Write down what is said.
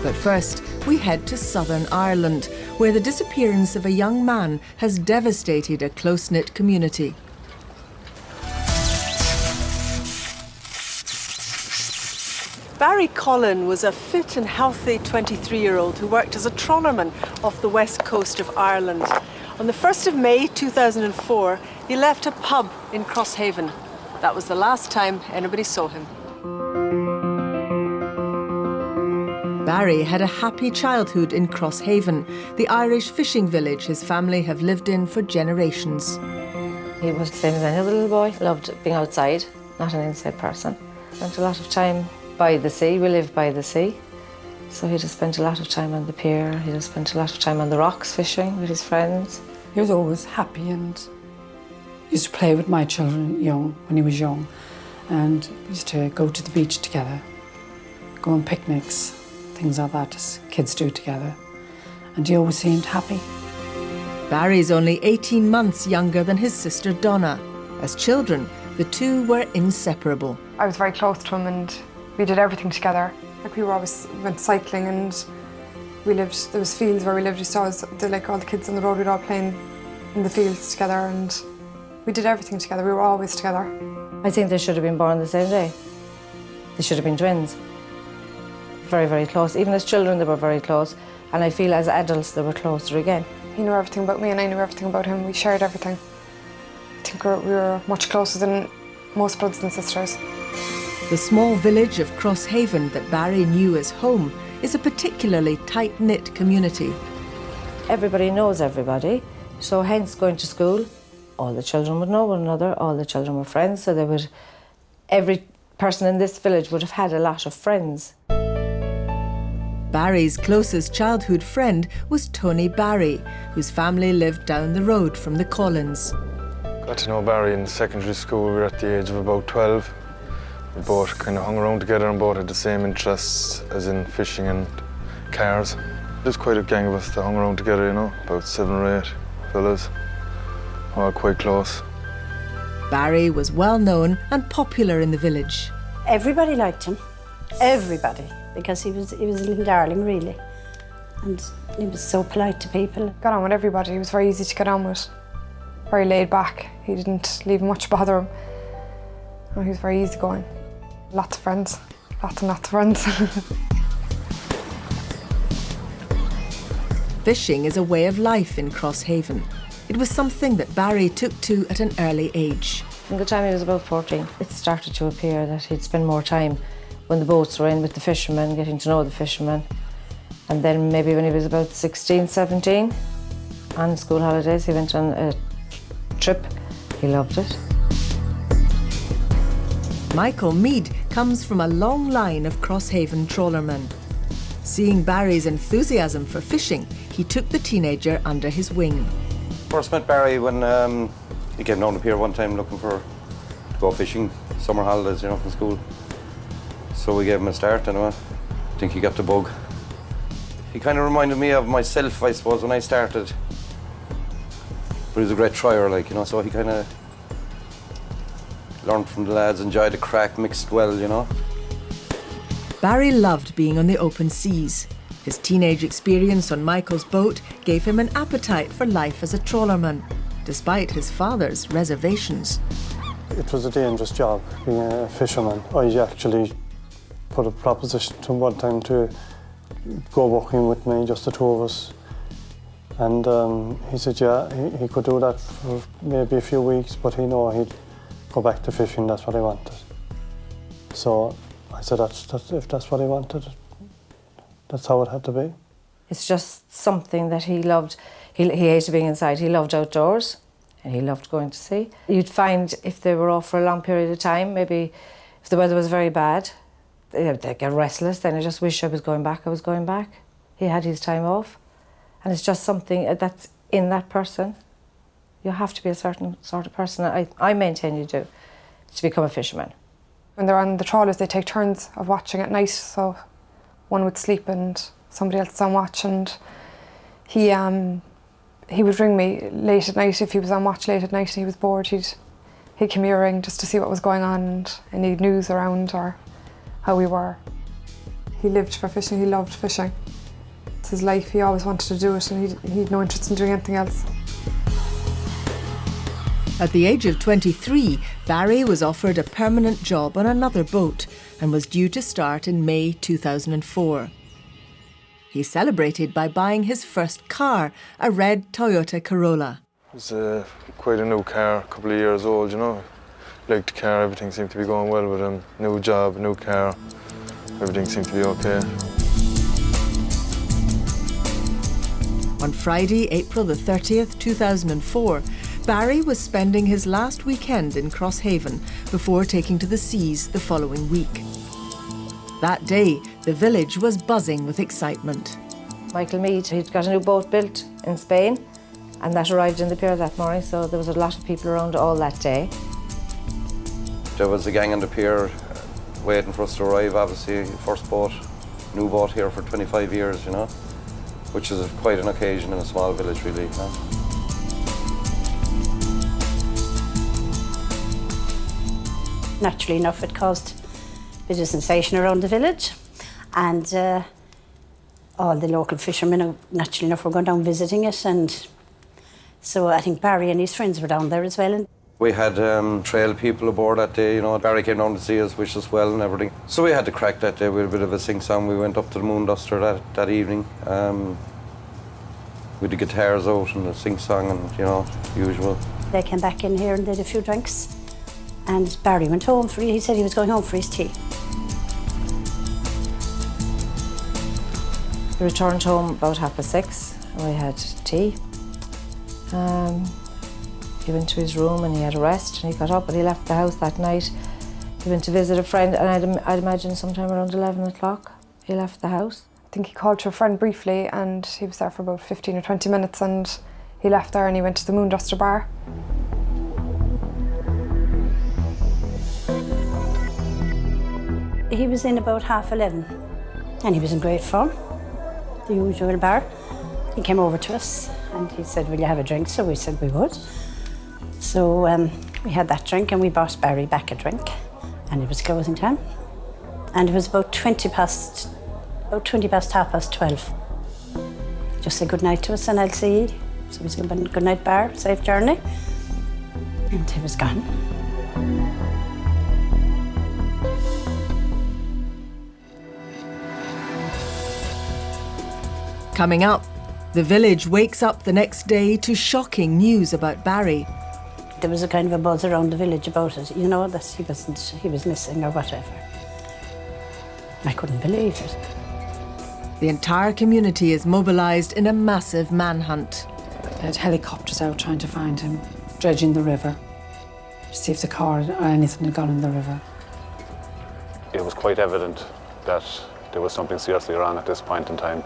But first, we head to Southern Ireland, where the disappearance of a young man has devastated a close-knit community. Barry Coughlan was a fit and healthy 23-year-old who worked as a trawlerman off the west coast of Ireland. On the 1st of May 2004, he left a pub in Crosshaven. That was the last time anybody saw him. Barry had a happy childhood in Crosshaven, the Irish fishing village his family have lived in for generations. He was the same as any other little boy, loved being outside, not an inside person. Spent a lot of time by the sea, we live by the sea. So he'd have spent a lot of time on the pier, he'd have spent a lot of time on the rocks fishing with his friends. He was always happy and used to play with my children when he was young. And we used to go to the beach together, go on picnics, things like that as kids do together. And he always seemed happy. Barry's only 18 months younger than his sister Donna. As children, the two were inseparable. I was very close to him and we did everything together. Like we went cycling and there was fields where we lived. Just always, all the kids on the road, we'd all playing in the fields together and we did everything together. We were always together. I think they should have been born the same day. They should have been twins. Very, very close. Even as children, they were very close. And I feel as adults, they were closer again. He knew everything about me and I knew everything about him. We shared everything. I think we were much closer than most brothers and sisters. The small village of Crosshaven that Barry knew as home is a particularly tight-knit community. Everybody knows everybody, so hence going to school, all the children would know one another, all the children were friends, so every person in this village would have had a lot of friends. Barry's closest childhood friend was Tony Barry, whose family lived down the road from the Coughlan's. Got to know Barry in secondary school. We were at the age of about 12. We both kind of hung around together and both had the same interests, as in fishing and cars. There's quite a gang of us that hung around together, about 7 or 8 fellas, all quite close. Barry was well known and popular in the village. Everybody liked him, everybody, because he was a little darling, really. And he was so polite to people. Got on with everybody. He was very easy to get on with, very laid back. He didn't leave much bother him. He was very easygoing. Lots of friends, lots and lots of friends. Fishing is a way of life in Crosshaven. It was something that Barry took to at an early age. From the time he was about 14, it started to appear that he'd spend more time when the boats were in with the fishermen, getting to know the fishermen. And then maybe when he was about 16, 17, on school holidays, he went on a trip. He loved it. Michael Mead comes from a long line of Crosshaven trawlermen. Seeing Barry's enthusiasm for fishing, he took the teenager under his wing. First met Barry when he came down the pier one time looking to go fishing, summer holidays, from school. So we gave him a start anyway. I think he got the bug. He kind of reminded me of myself, I suppose, when I started. But he was a great trier, so he kind of learned from the lads, enjoyed the crack, mixed well, Barry loved being on the open seas. His teenage experience on Michael's boat gave him an appetite for life as a trawlerman, despite his father's reservations. It was a dangerous job, being a fisherman. I actually put a proposition to him one time to go working with me, just the two of us. And he said, yeah, he could do that for maybe a few weeks, but he'd go back to fishing, that's what he wanted. So I said, if that's what he wanted, that's how it had to be. It's just something that he loved. He hated being inside. He loved outdoors and he loved going to sea. You'd find if they were off for a long period of time, maybe if the weather was very bad, they'd get restless. Then I just wish I was going back. He had his time off. And it's just something that's in that person. You have to be a certain sort of person, I maintain you do, to become a fisherman. When they're on the trawlers, they take turns of watching at night, so one would sleep and somebody else is on watch, and he would ring me late at night if he was on watch late at night and he was bored. He'd give me a ring just to see what was going on and any news around or how we were. He lived for fishing, he loved fishing. It's his life, he always wanted to do it, and he had no interest in doing anything else. At the age of 23, Barry was offered a permanent job on another boat and was due to start in May 2004. He celebrated by buying his first car, a red Toyota Corolla. It was quite a new car, a couple of years old, you know. Liked the car, everything seemed to be going well with him. New job, new car, everything seemed to be okay. On Friday, April the 30th, 2004, Barry was spending his last weekend in Crosshaven before taking to the seas the following week. That day, the village was buzzing with excitement. Michael Mead, he'd got a new boat built in Spain, and that arrived in the pier that morning, so there was a lot of people around all that day. There was a gang on the pier waiting for us to arrive, obviously, first boat, new boat here for 25 years, you know, which is quite an occasion in a small village, really, you know. Naturally enough, it caused a bit of sensation around the village, and all the local fishermen, naturally enough, were going down visiting it, and so I think Barry and his friends were down there as well. We had trail people aboard that day, you know. Barry came down to see us, wished us well and everything. So we had to crack that day with a bit of a sing-song. We went up to the Moon Duster that evening with the guitars out and the sing-song and, you know, usual. They came back in here and did a few drinks, and Barry went home he said he was going home for his tea. We returned home about 6:30 and we had tea. He went to his room and he had a rest, and he got up and he left the house that night. He went to visit a friend, and I'd imagine sometime around 11 o'clock he left the house. I think he called to a friend briefly, and he was there for about 15 or 20 minutes, and he left there and he went to the Moon Duster bar. He was in about 11:30, and he was in great form, the usual bar. He came over to us and he said, "Will you have a drink?" So we said we would. So we had that drink, and we bought Barry back a drink, and it was closing time. And it was about 12:20. Just say good night to us, and I'll see you. So we said good night, Bar, safe journey. And he was gone. Coming up, the village wakes up the next day to shocking news about Barry. There was a kind of a buzz around the village about it, you know, that he was missing or whatever. I couldn't believe it. The entire community is mobilised in a massive manhunt. They had helicopters out trying to find him, dredging the river to see if the car or anything had gone in the river. It was quite evident that there was something seriously wrong at this point in time.